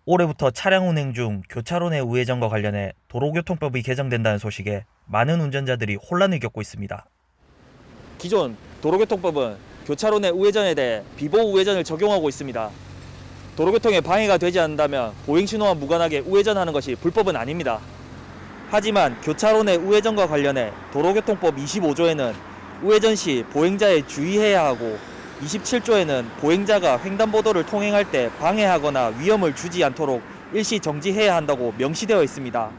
올해부터 차량 운행 중 교차로 내 우회전과 관련해 도로교통법이 개정된다는 소식에 많은 운전자들이 혼란을 겪고 있습니다. 기존 도로교통법은 교차로 내 우회전에 대해 비보호 우회전을 적용하고 있습니다. 도로교통에 방해가 되지 않는다면 보행신호와 무관하게 우회전하는 것이 불법은 아닙니다. 하지만 교차로 내 우회전과 관련해 도로교통법 25조에는 우회전 시 보행자에 주의해야 하고 27조에는 보행자가 횡단보도를 통행할 때 방해하거나 위험을 주지 않도록 일시 정지해야 한다고 명시되어 있습니다.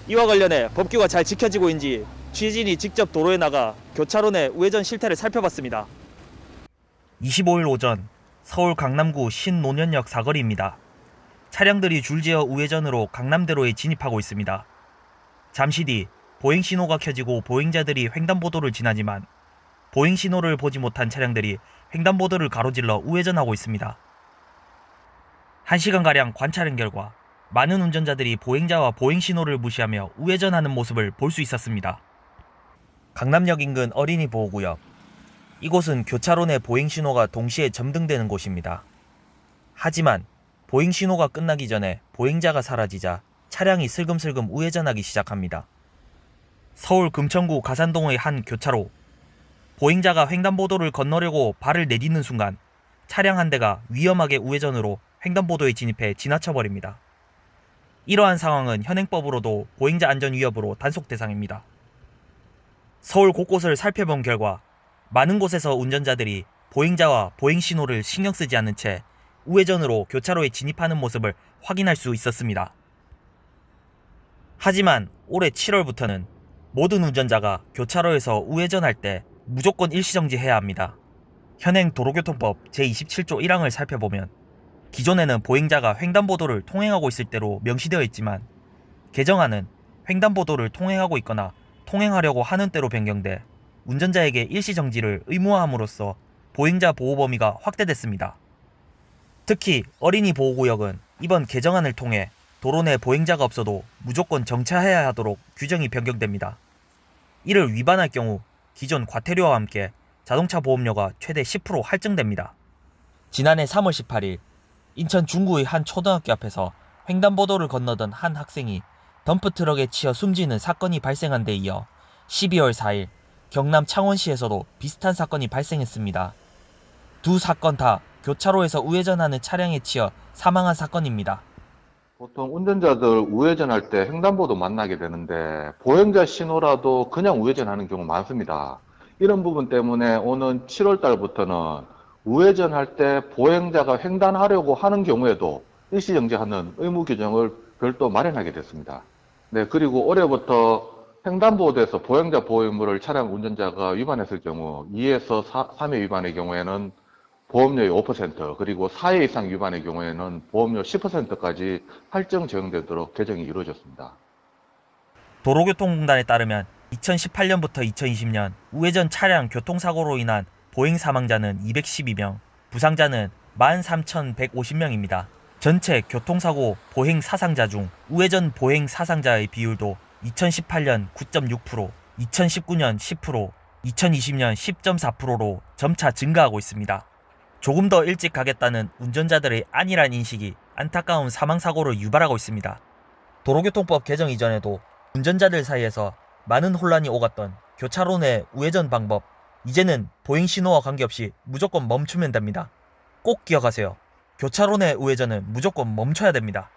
이와 관련해 법규가 잘 지켜지고인지 취재진이 직접 도로에 나가 교차로 내 우회전 실태를 살펴봤습니다. 25일 오전 서울 강남구 신논현역 사거리입니다. 차량들이 줄지어 우회전으로 강남대로에 진입하고 있습니다. 잠시 뒤 보행신호가 켜지고 보행자들이 횡단보도를 지나지만 보행신호를 보지 못한 차량들이 횡단보도를 가로질러 우회전하고 있습니다. 1시간가량 관찰한 결과 많은 운전자들이 보행자와 보행신호를 무시하며 우회전하는 모습을 볼 수 있었습니다. 강남역 인근 어린이 보호구역. 이곳은 교차로 내 보행신호가 동시에 점등되는 곳입니다. 하지만 보행신호가 끝나기 전에 보행자가 사라지자 차량이 슬금슬금 우회전하기 시작합니다. 서울 금천구 가산동의 한 교차로. 보행자가 횡단보도를 건너려고 발을 내딛는 순간 차량 한 대가 위험하게 우회전으로 횡단보도에 진입해 지나쳐버립니다. 이러한 상황은 현행법으로도 보행자 안전 위협으로 단속 대상입니다. 서울 곳곳을 살펴본 결과 많은 곳에서 운전자들이 보행자와 보행신호를 신경 쓰지 않는 채 우회전으로 교차로에 진입하는 모습을 확인할 수 있었습니다. 하지만 올해 7월부터는 모든 운전자가 교차로에서 우회전할 때 무조건 일시정지해야 합니다. 현행 도로교통법 제27조 1항을 살펴보면 기존에는 보행자가 횡단보도를 통행하고 있을 때로 명시되어 있지만 개정안은 횡단보도를 통행하고 있거나 통행하려고 하는 때로 변경돼 운전자에게 일시정지를 의무화함으로써 보행자 보호 범위가 확대됐습니다. 특히 어린이 보호구역은 이번 개정안을 통해 도로 내 보행자가 없어도 무조건 정차해야 하도록 규정이 변경됩니다. 이를 위반할 경우 기존 과태료와 함께 자동차 보험료가 최대 10% 할증됩니다. 지난해 3월 18일 인천 중구의 한 초등학교 앞에서 횡단보도를 건너던 한 학생이 덤프트럭에 치여 숨지는 사건이 발생한 데 이어 12월 4일 경남 창원시에서도 비슷한 사건이 발생했습니다. 두 사건 다 교차로에서 우회전하는 차량에 치여 사망한 사건입니다. 보통 운전자들 우회전할 때 횡단보도 만나게 되는데 보행자 신호라도 그냥 우회전하는 경우 많습니다. 이런 부분 때문에 오는 7월 달부터는 우회전할 때 보행자가 횡단하려고 하는 경우에도 일시정지하는 의무 규정을 별도 마련하게 됐습니다. 네, 그리고 올해부터 횡단보도에서 보행자 보호 의무를 차량 운전자가 위반했을 경우 2에서 3회 위반의 경우에는 보험료의 5%, 그리고 4회 이상 위반의 경우에는 보험료 10%까지 할증 적용되도록 개정이 이루어졌습니다. 도로교통공단에 따르면 2018년부터 2020년 우회전 차량 교통사고로 인한 보행 사망자는 212명, 부상자는 13,150명입니다. 전체 교통사고 보행 사상자 중 우회전 보행 사상자의 비율도 2018년 9.6%, 2019년 10%, 2020년 10.4%로 점차 증가하고 있습니다. 조금 더 일찍 가겠다는 운전자들의 안일한 인식이 안타까운 사망사고를 유발하고 있습니다. 도로교통법 개정 이전에도 운전자들 사이에서 많은 혼란이 오갔던 교차로 내 우회전 방법, 이제는 보행신호와 관계없이 무조건 멈추면 됩니다. 꼭 기억하세요. 교차로 내 우회전은 무조건 멈춰야 됩니다.